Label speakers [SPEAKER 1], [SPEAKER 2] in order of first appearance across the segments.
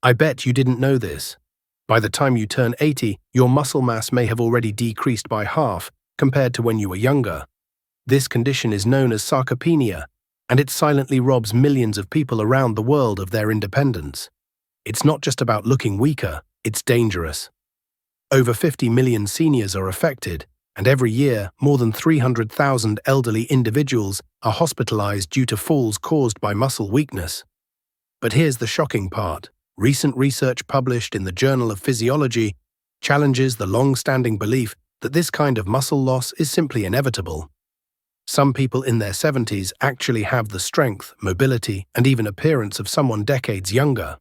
[SPEAKER 1] I bet you didn't know this. By the time you turn 80, your muscle mass may have already decreased by half compared to when you were younger. This condition is known as sarcopenia, and it silently robs millions of people around the world of their independence. It's not just about looking weaker, it's dangerous. Over 50 million seniors are affected, and every year, more than 300,000 elderly individuals are hospitalized due to falls caused by muscle weakness. But here's the shocking part. Recent research published in the Journal of Physiology challenges the long-standing belief that this kind of muscle loss is simply inevitable. Some people in their 70s actually have the strength, mobility, and even appearance of someone decades younger.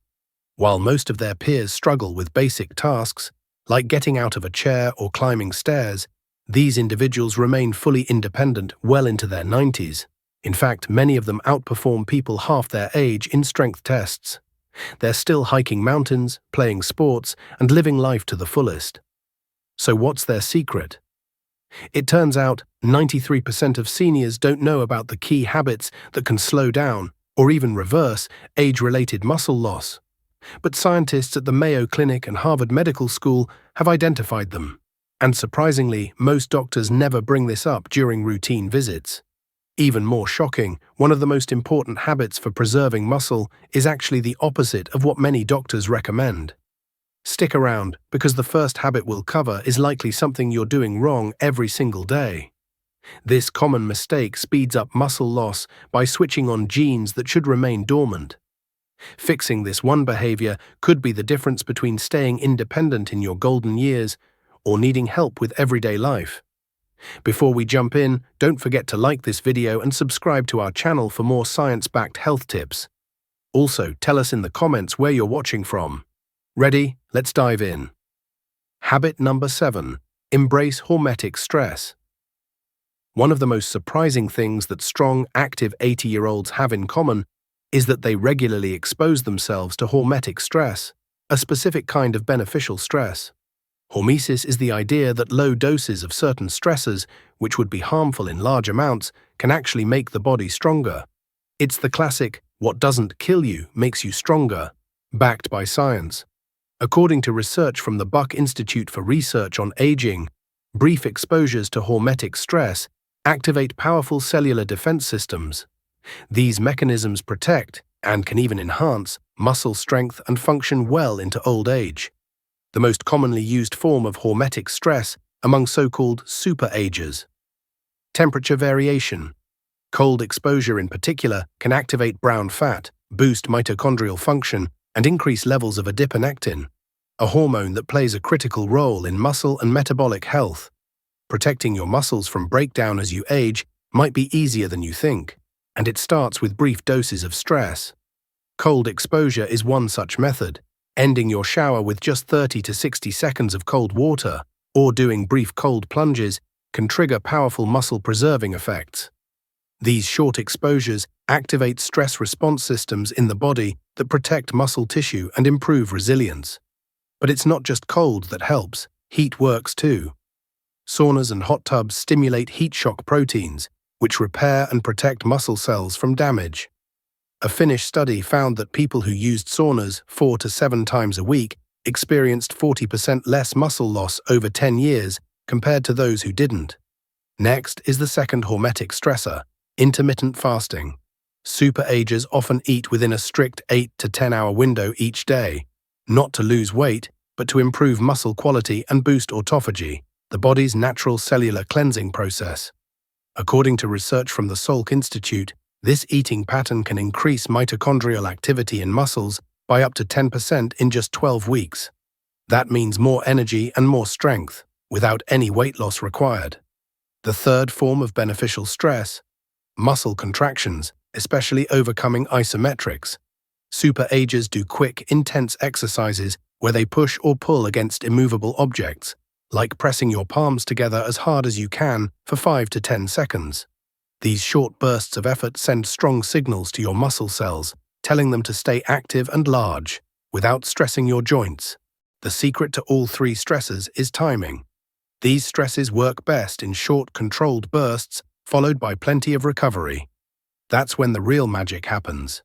[SPEAKER 1] While most of their peers struggle with basic tasks, like getting out of a chair or climbing stairs, these individuals remain fully independent well into their 90s. In fact, many of them outperform people half their age in strength tests. They're still hiking mountains, playing sports, and living life to the fullest. So what's their secret? It turns out 93% of seniors don't know about the key habits that can slow down, or even reverse, age-related muscle loss. But scientists at the Mayo Clinic and Harvard Medical School have identified them. And surprisingly, most doctors never bring this up during routine visits. Even more shocking, one of the most important habits for preserving muscle is actually the opposite of what many doctors recommend. Stick around, because the first habit we'll cover is likely something you're doing wrong every single day. This common mistake speeds up muscle loss by switching on genes that should remain dormant. Fixing this one behavior could be the difference between staying independent in your golden years or needing help with everyday life. Before we jump in, don't forget to like this video and subscribe to our channel for more science-backed health tips. Also, tell us in the comments where you're watching from. Ready? Let's dive in. Habit number 7. Embrace hormetic stress. One of the most surprising things that strong, active 80-year-olds have in common is that they regularly expose themselves to hormetic stress, a specific kind of beneficial stress. Hormesis is the idea that low doses of certain stressors, which would be harmful in large amounts, can actually make the body stronger. It's the classic, what doesn't kill you makes you stronger, backed by science. According to research from the Buck Institute for Research on Aging, brief exposures to hormetic stress activate powerful cellular defense systems. These mechanisms protect, and can even enhance, muscle strength and function well into old age. The most commonly used form of hormetic stress among so-called super-agers. Temperature variation. Cold exposure in particular can activate brown fat, boost mitochondrial function, and increase levels of adiponectin, a hormone that plays a critical role in muscle and metabolic health. Protecting your muscles from breakdown as you age might be easier than you think, and it starts with brief doses of stress. Cold exposure is one such method. Ending your shower with just 30 to 60 seconds of cold water, or doing brief cold plunges, can trigger powerful muscle-preserving effects. These short exposures activate stress response systems in the body that protect muscle tissue and improve resilience. But it's not just cold that helps, heat works too. Saunas and hot tubs stimulate heat shock proteins, which repair and protect muscle cells from damage. A Finnish study found that people who used saunas 4 to 7 times a week experienced 40% less muscle loss over 10 years compared to those who didn't. Next is the second hormetic stressor, intermittent fasting. Super-agers often eat within a strict 8 to 10-hour window each day, not to lose weight, but to improve muscle quality and boost autophagy, the body's natural cellular cleansing process. According to research from the Salk Institute, this eating pattern can increase mitochondrial activity in muscles by up to 10% in just 12 weeks. That means more energy and more strength, without any weight loss required. The third form of beneficial stress, muscle contractions, especially overcoming isometrics. Super-agers do quick, intense exercises where they push or pull against immovable objects, like pressing your palms together as hard as you can for 5 to 10 seconds. These short bursts of effort send strong signals to your muscle cells, telling them to stay active and large, without stressing your joints. The secret to all 3 stresses is timing. These stresses work best in short, controlled bursts, followed by plenty of recovery. That's when the real magic happens.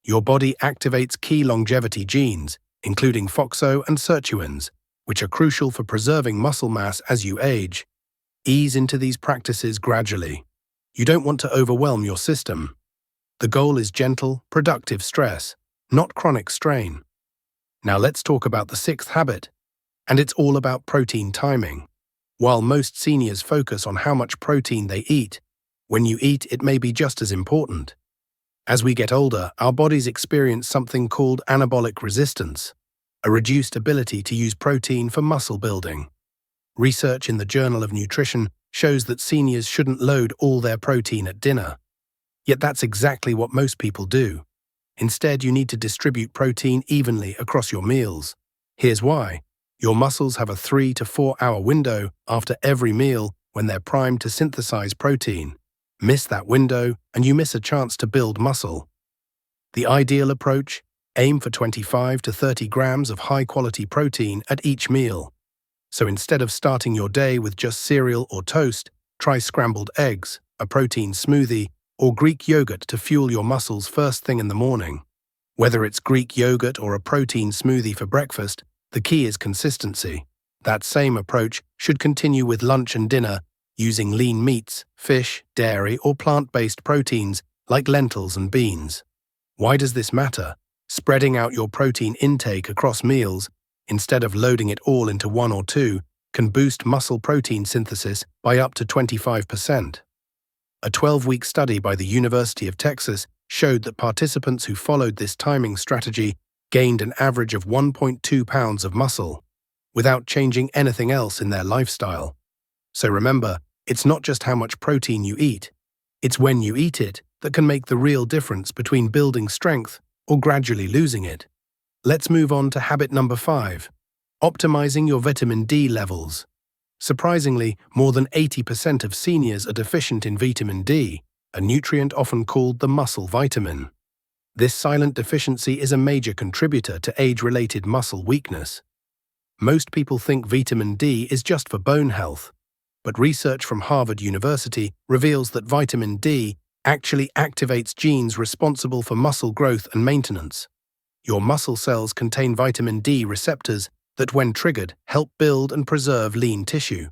[SPEAKER 1] Your body activates key longevity genes, including FOXO and sirtuins, which are crucial for preserving muscle mass as you age. Ease into these practices gradually. You don't want to overwhelm your system. The goal is gentle, productive stress, not chronic strain. Now let's talk about the sixth habit, and it's all about protein timing. While most seniors focus on how much protein they eat, when you eat it may be just as important. As we get older, our bodies experience something called anabolic resistance, a reduced ability to use protein for muscle building. Research in the Journal of Nutrition shows that seniors shouldn't load all their protein at dinner. Yet that's exactly what most people do. Instead, you need to distribute protein evenly across your meals. Here's why. Your muscles have a 3 to 4 hour window after every meal when they're primed to synthesize protein. Miss that window, and you miss a chance to build muscle. The ideal approach: aim for 25 to 30 grams of high-quality protein at each meal. So instead of starting your day with just cereal or toast, try scrambled eggs, a protein smoothie, or Greek yogurt to fuel your muscles first thing in the morning. Whether it's Greek yogurt or a protein smoothie for breakfast, the key is consistency. That same approach should continue with lunch and dinner, using lean meats, fish, dairy, or plant-based proteins like lentils and beans. Why does this matter? Spreading out your protein intake across meals, instead of loading it all into one or two, can boost muscle protein synthesis by up to 25%. A 12-week study by the University of Texas showed that participants who followed this timing strategy gained an average of 1.2 pounds of muscle, without changing anything else in their lifestyle. So remember, it's not just how much protein you eat, it's when you eat it that can make the real difference between building strength or gradually losing it. Let's move on to habit number 5, optimizing your vitamin D levels. Surprisingly, more than 80% of seniors are deficient in vitamin D, a nutrient often called the muscle vitamin. This silent deficiency is a major contributor to age-related muscle weakness. Most people think vitamin D is just for bone health, but research from Harvard University reveals that vitamin D actually activates genes responsible for muscle growth and maintenance. Your muscle cells contain vitamin D receptors that, when triggered, help build and preserve lean tissue.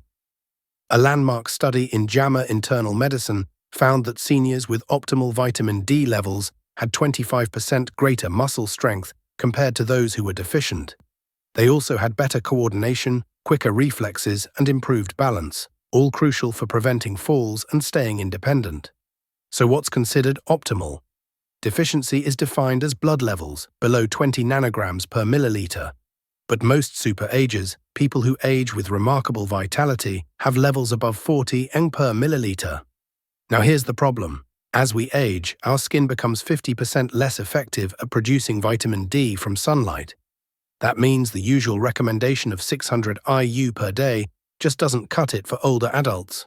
[SPEAKER 1] A landmark study in JAMA Internal Medicine found that seniors with optimal vitamin D levels had 25% greater muscle strength compared to those who were deficient. They also had better coordination, quicker reflexes, and improved balance, all crucial for preventing falls and staying independent. So what's considered optimal? Deficiency is defined as blood levels below 20 nanograms per milliliter. But most super-agers, people who age with remarkable vitality, have levels above 40 ng per milliliter. Now here's the problem. As we age, our skin becomes 50% less effective at producing vitamin D from sunlight. That means the usual recommendation of 600 IU per day just doesn't cut it for older adults.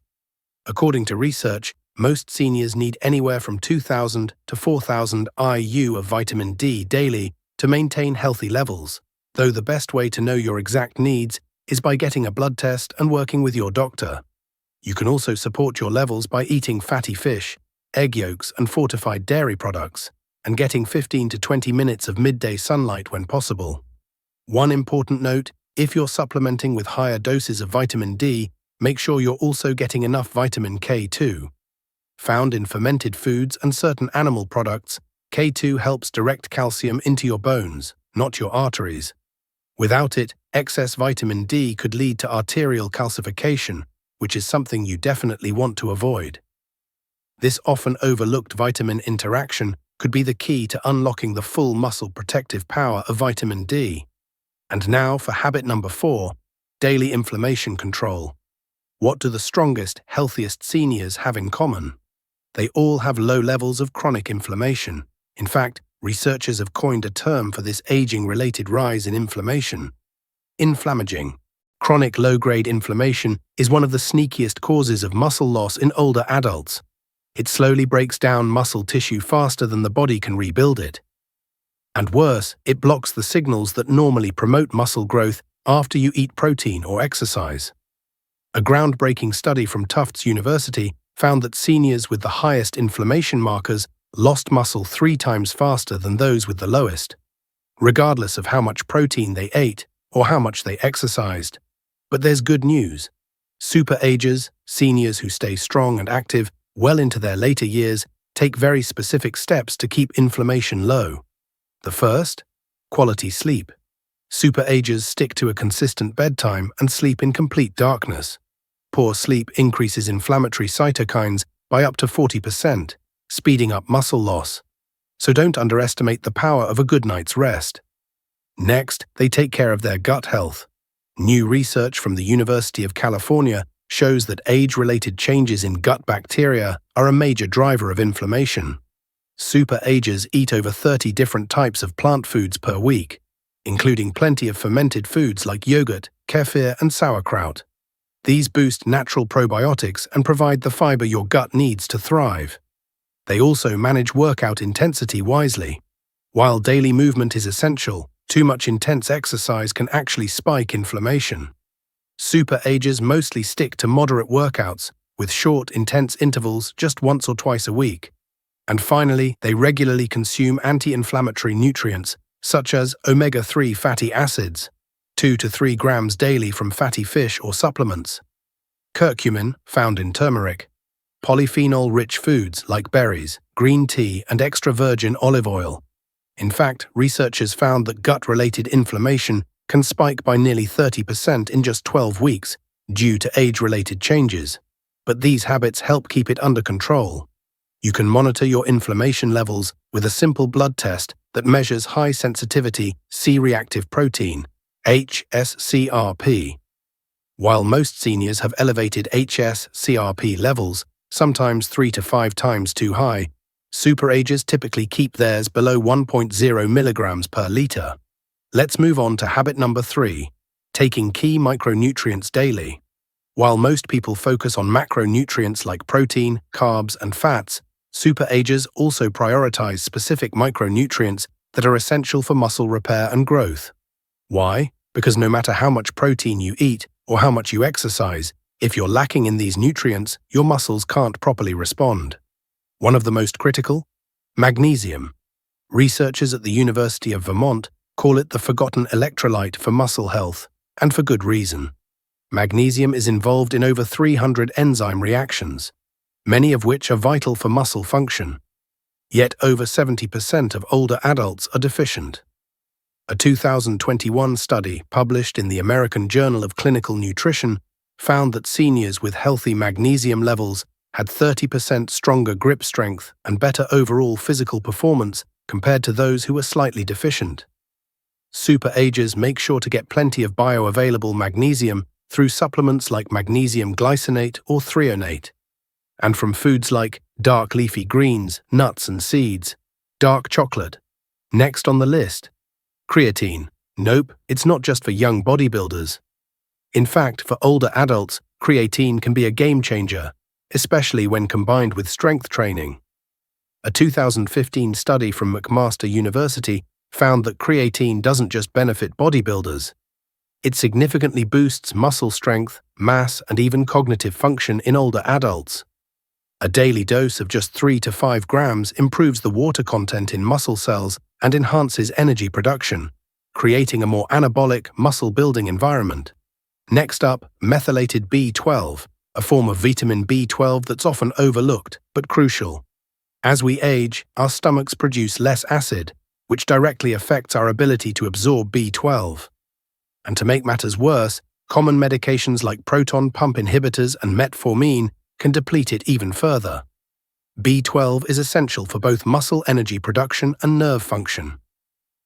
[SPEAKER 1] According to research, most seniors need anywhere from 2,000 to 4,000 IU of vitamin D daily to maintain healthy levels, though the best way to know your exact needs is by getting a blood test and working with your doctor. You can also support your levels by eating fatty fish, egg yolks, and fortified dairy products, and getting 15 to 20 minutes of midday sunlight when possible. One important note: if you're supplementing with higher doses of vitamin D, make sure you're also getting enough vitamin K2. Found in fermented foods and certain animal products, K2 helps direct calcium into your bones, not your arteries. Without it, excess vitamin D could lead to arterial calcification, which is something you definitely want to avoid. This often overlooked vitamin interaction could be the key to unlocking the full muscle protective power of vitamin D. And now for habit number 4, daily inflammation control. What do the strongest, healthiest seniors have in common? They all have low levels of chronic inflammation. In fact, researchers have coined a term for this aging-related rise in inflammation: inflammaging. Chronic low-grade inflammation is one of the sneakiest causes of muscle loss in older adults. It slowly breaks down muscle tissue faster than the body can rebuild it. And worse, it blocks the signals that normally promote muscle growth after you eat protein or exercise. A groundbreaking study from Tufts University found that seniors with the highest inflammation markers lost muscle 3 times faster than those with the lowest. regardless of how much protein they ate or how much they exercised. But there's good news. Super-agers, seniors who stay strong and active well into their later years, take very specific steps to keep inflammation low. The first? Quality sleep. Super-agers stick to a consistent bedtime and sleep in complete darkness. Poor sleep increases inflammatory cytokines by up to 40%, speeding up muscle loss. So don't underestimate the power of a good night's rest. Next, they take care of their gut health. New research from the University of California shows that age-related changes in gut bacteria are a major driver of inflammation. Super-agers eat over 30 different types of plant foods per week, including plenty of fermented foods like yogurt, kefir, and sauerkraut. These boost natural probiotics and provide the fiber your gut needs to thrive. They also manage workout intensity wisely. While daily movement is essential, too much intense exercise can actually spike inflammation. Super-agers mostly stick to moderate workouts, with short, intense intervals just once or twice a week. And finally, they regularly consume anti-inflammatory nutrients, such as omega-3 fatty acids, 2 to 3 grams daily from fatty fish or supplements. Curcumin, found in turmeric. Polyphenol-rich foods like berries, green tea, and extra virgin olive oil. In fact, researchers found that gut-related inflammation can spike by nearly 30% in just 12 weeks due to age-related changes. But these habits help keep it under control. You can monitor your inflammation levels with a simple blood test that measures high-sensitivity C-reactive protein, HSCRP. While most seniors have elevated HSCRP levels, sometimes 3 to 5 times too high, super-agers typically keep theirs below 1.0 milligrams per liter. Let's move on to habit number 3, taking key micronutrients daily. While most people focus on macronutrients like protein, carbs, and fats, super-agers also prioritize specific micronutrients that are essential for muscle repair and growth. Why? Because no matter how much protein you eat or how much you exercise, if you're lacking in these nutrients, your muscles can't properly respond. One of the most critical? Magnesium. Researchers at the University of Vermont call it the forgotten electrolyte for muscle health, and for good reason. Magnesium is involved in over 300 enzyme reactions, many of which are vital for muscle function. Yet over 70% of older adults are deficient. A 2021 study published in the American Journal of Clinical Nutrition found that seniors with healthy magnesium levels had 30% stronger grip strength and better overall physical performance compared to those who were slightly deficient. Super-agers make sure to get plenty of bioavailable magnesium through supplements like magnesium glycinate or threonate, and from foods like dark leafy greens, nuts and seeds, dark chocolate. Next on the list, creatine. Nope, it's not just for young bodybuilders. In fact, for older adults, creatine can be a game changer, especially when combined with strength training. A 2015 study from McMaster University found that creatine doesn't just benefit bodybuilders. It significantly boosts muscle strength, mass, and even cognitive function in older adults. A daily dose of just 3 to 5 grams improves the water content in muscle cells and enhances energy production, creating a more anabolic, muscle-building environment. Next up, methylated B12, a form of vitamin B12 that's often overlooked but crucial. As we age, our stomachs produce less acid, which directly affects our ability to absorb B12. And to make matters worse, common medications like proton pump inhibitors and metformin can deplete it even further. B12 is essential for both muscle energy production and nerve function.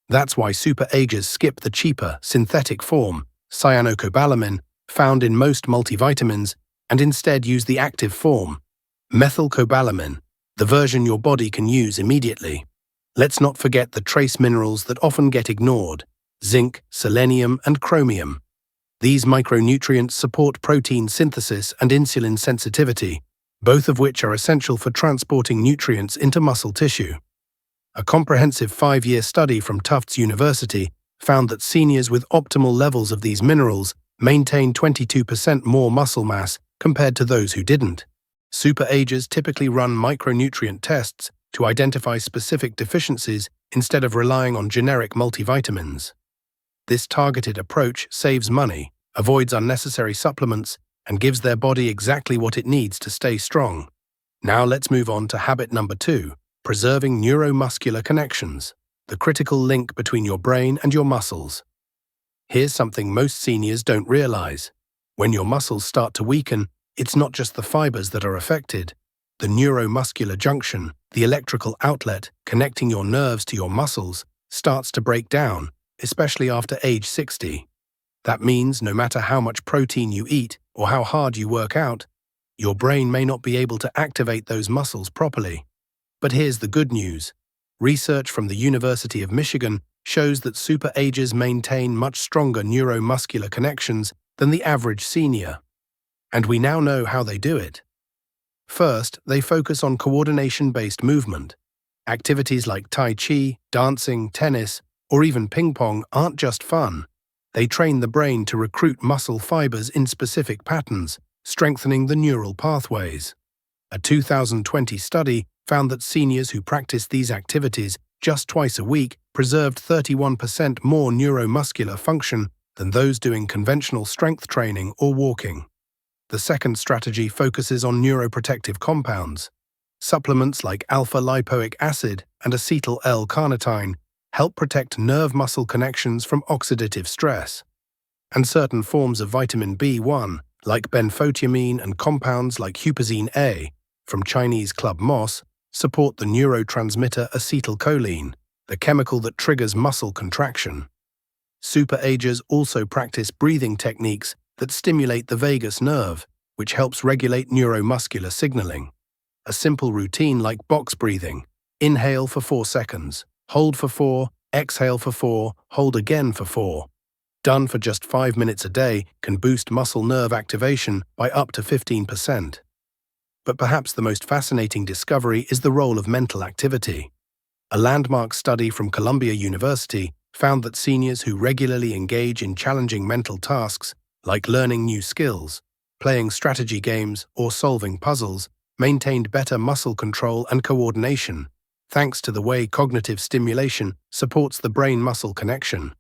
[SPEAKER 1] That's why super-agers skip the cheaper, synthetic form, cyanocobalamin, found in most multivitamins, and instead use the active form, methylcobalamin, the version your body can use immediately. Let's not forget the trace minerals that often get ignored: zinc, selenium, and chromium. These micronutrients support protein synthesis and insulin sensitivity, both of which are essential for transporting nutrients into muscle tissue. A comprehensive 5-year study from Tufts University found that seniors with optimal levels of these minerals maintained 22% more muscle mass compared to those who didn't. Super-agers typically run micronutrient tests to identify specific deficiencies instead of relying on generic multivitamins. This targeted approach saves money, avoids unnecessary supplements, and gives their body exactly what it needs to stay strong. Now let's move on to habit number 2, preserving neuromuscular connections, the critical link between your brain and your muscles. Here's something most seniors don't realize. When your muscles start to weaken, it's not just the fibers that are affected. The neuromuscular junction, the electrical outlet connecting your nerves to your muscles, starts to break down, especially after age 60. That means no matter how much protein you eat or how hard you work out, your brain may not be able to activate those muscles properly. But here's the good news. Research from the University of Michigan shows that super-agers maintain much stronger neuromuscular connections than the average senior. And we now know how they do it. First, they focus on coordination-based movement. Activities like Tai Chi, dancing, tennis, or even ping pong aren't just fun. They train the brain to recruit muscle fibers in specific patterns, strengthening the neural pathways. A 2020 study found that seniors who practiced these activities just twice a week preserved 31% more neuromuscular function than those doing conventional strength training or walking. The second strategy focuses on neuroprotective compounds. Supplements like alpha-lipoic acid and acetyl L-carnitine help protect nerve-muscle connections from oxidative stress. And certain forms of vitamin B1, like benfotiamine, and compounds like huperzine A, from Chinese club moss, support the neurotransmitter acetylcholine, the chemical that triggers muscle contraction. Super-agers also practice breathing techniques that stimulate the vagus nerve, which helps regulate neuromuscular signaling. A simple routine like box breathing: inhale for 4 seconds, hold for 4, exhale for 4, hold again for 4. Done for just 5 minutes a day can boost muscle nerve activation by up to 15%. But perhaps the most fascinating discovery is the role of mental activity. A landmark study from Columbia University found that seniors who regularly engage in challenging mental tasks, like learning new skills, playing strategy games, or solving puzzles, maintained better muscle control and coordination, thanks to the way cognitive stimulation supports the brain-muscle connection.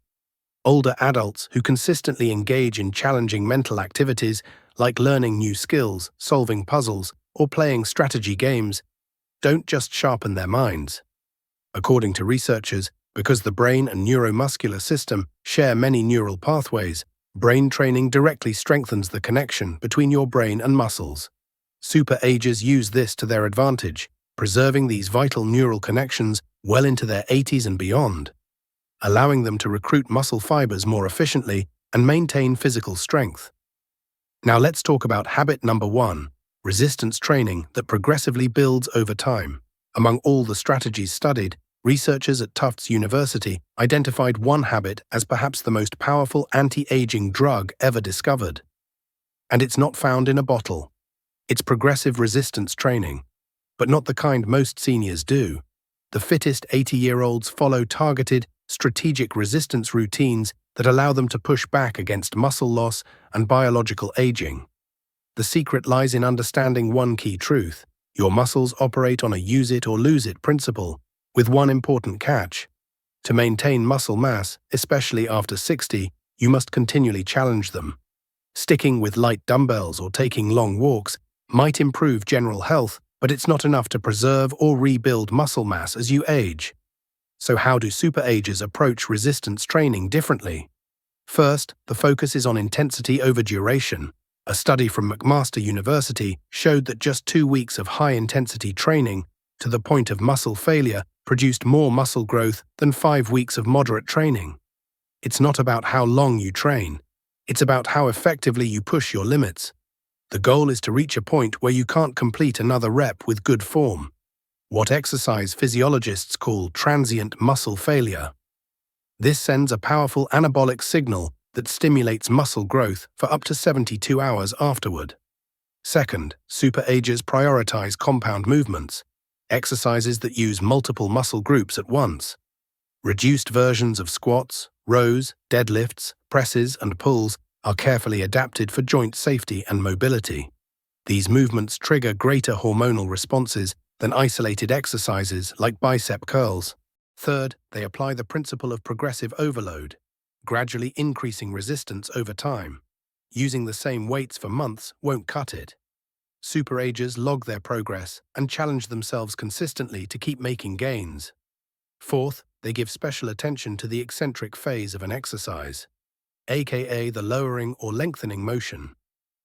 [SPEAKER 1] Older adults who consistently engage in challenging mental activities, like learning new skills, solving puzzles, or playing strategy games, don't just sharpen their minds. According to researchers, because the brain and neuromuscular system share many neural pathways, brain training directly strengthens the connection between your brain and muscles. Super-agers use this to their advantage, preserving these vital neural connections well into their 80s and beyond, allowing them to recruit muscle fibers more efficiently and maintain physical strength. Now let's talk about habit number 1, resistance training that progressively builds over time. Among all the strategies studied, researchers at Tufts University identified one habit as perhaps the most powerful anti-aging drug ever discovered. And it's not found in a bottle. It's progressive resistance training, but not the kind most seniors do. The fittest 80-year-olds follow targeted, strategic resistance routines that allow them to push back against muscle loss and biological aging. The secret lies in understanding one key truth: your muscles operate on a use-it-or-lose-it principle, with one important catch. To maintain muscle mass, especially after 60, you must continually challenge them. Sticking with light dumbbells or taking long walks might improve general health, but it's not enough to preserve or rebuild muscle mass as you age. So how do super-agers approach resistance training differently? First, the focus is on intensity over duration. A study from McMaster University showed that just 2 weeks of high-intensity training, to the point of muscle failure, produced more muscle growth than 5 weeks of moderate training. It's not about how long you train. It's about how effectively you push your limits. The goal is to reach a point where you can't complete another rep with good form, what exercise physiologists call transient muscle failure. This sends a powerful anabolic signal that stimulates muscle growth for up to 72 hours afterward. Second, super-agers prioritize compound movements, exercises that use multiple muscle groups at once. Reduced versions of squats, rows, deadlifts, presses, and pulls are carefully adapted for joint safety and mobility. These movements trigger greater hormonal responses than isolated exercises like bicep curls. Third, they apply the principle of progressive overload, gradually increasing resistance over time. Using the same weights for months won't cut it. Super-agers log their progress and challenge themselves consistently to keep making gains. Fourth, they give special attention to the eccentric phase of an exercise, aka the lowering or lengthening motion.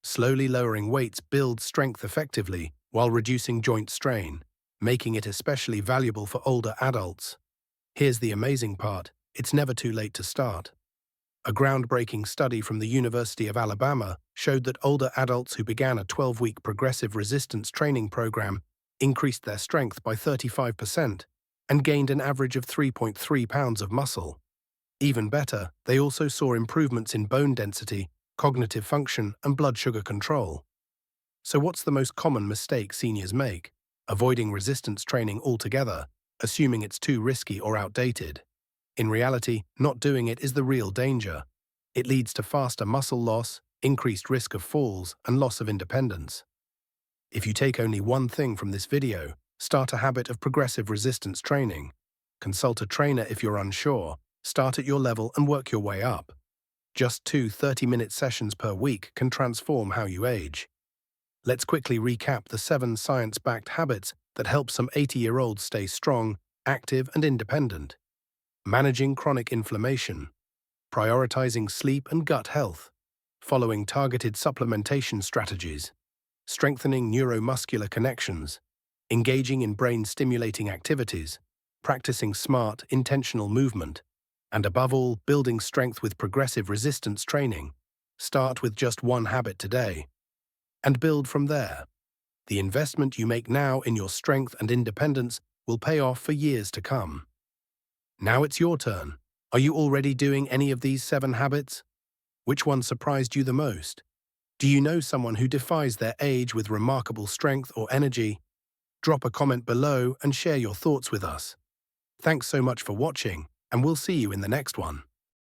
[SPEAKER 1] Slowly lowering weights builds strength effectively while reducing joint strain, making it especially valuable for older adults. Here's the amazing part: it's never too late to start. A groundbreaking study from the University of Alabama showed that older adults who began a 12-week progressive resistance training program increased their strength by 35% and gained an average of 3.3 pounds of muscle. Even better, they also saw improvements in bone density, cognitive function, and blood sugar control. So what's the most common mistake seniors make? Avoiding resistance training altogether, assuming it's too risky or outdated. In reality, not doing it is the real danger. It leads to faster muscle loss, increased risk of falls, and loss of independence. If you take only one thing from this video, start a habit of progressive resistance training. Consult a trainer if you're unsure. Start at your level and work your way up. Just 2 30-minute sessions per week can transform how you age. Let's quickly recap the 7 science-backed habits that help some 80-year-olds stay strong, active, and independent. Managing chronic inflammation, prioritizing sleep and gut health, following targeted supplementation strategies, strengthening neuromuscular connections, engaging in brain-stimulating activities, practicing smart, intentional movement, and above all, building strength with progressive resistance training. Start with just one habit today, and build from there. The investment you make now in your strength and independence will pay off for years to come. Now it's your turn. Are you already doing any of these 7 habits? Which one surprised you the most? Do you know someone who defies their age with remarkable strength or energy? Drop a comment below and share your thoughts with us. Thanks so much for watching, and we'll see you in the next one.